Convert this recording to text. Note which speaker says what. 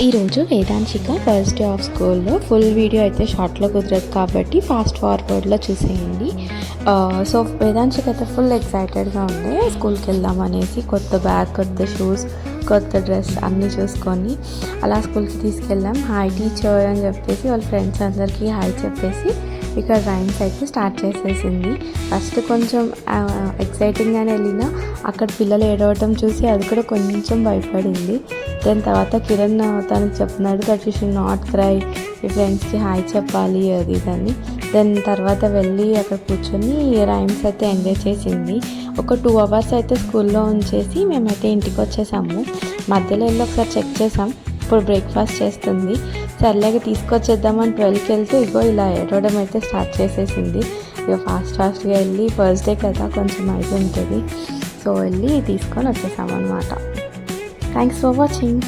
Speaker 1: ఈరోజు వేదాంశిక first day of స్కూల్లో full video అయితే షార్ట్లో కుదరదు కాబట్టి ఫాస్ట్ ఫార్వర్డ్లో చూసేయండి. సో వేదాంశిక అయితే ఫుల్ ఎక్సైటెడ్గా ఉండే స్కూల్కి వెళ్దాం అనేసి. కొత్త బ్యాగ్, కొత్త షూస్, కొత్త డ్రెస్ అన్నీ చూసుకొని అలా స్కూల్కి తీసుకెళ్ళాం. హాయ్ టీచర్ అని చెప్పేసి వాళ్ళ ఫ్రెండ్స్ అందరికీ హాయ్ చెప్పేసి ఇక్కడ రైమ్స్ అయితే స్టార్ట్ చేసేసింది. ఫస్ట్ కొంచెం ఎక్సైటింగ్గానే వెళ్ళినా అక్కడ పిల్లలు ఏడవటం చూసి అది కూడా కొంచెం భయపడింది. దెన్ తర్వాత కిరణ్ తనకు చెప్తున్నాడు that you should not cry, ఈ ఫ్రెండ్స్కి హాయ్ చెప్పాలి అది ఇదని. దెన్ తర్వాత వెళ్ళి అక్కడ కూర్చొని రైమ్స్ అయితే ఎంజాయ్ చేసింది. ఒక 2 hours అయితే స్కూల్లో ఉంచేసి మేమైతే ఇంటికి వచ్చేసాము. మధ్యలో వెళ్ళి ఒకసారి చెక్ చేసాం, ఇప్పుడు బ్రేక్ఫాస్ట్ చేస్తుంది. సర్లేగా తీసుకొచ్చేద్దామని 12కి వెళ్తే ఇగో ఇలా ఏడవడం అయితే స్టార్ట్ చేసేసింది. ఇక ఫాస్ట్గా వెళ్ళి ఫస్ట్ డే కదా కొంచెం అయితే ఉంటుంది, సో వెళ్ళి తీసుకొని వచ్చేసామన్నమాట. Thanks for watching.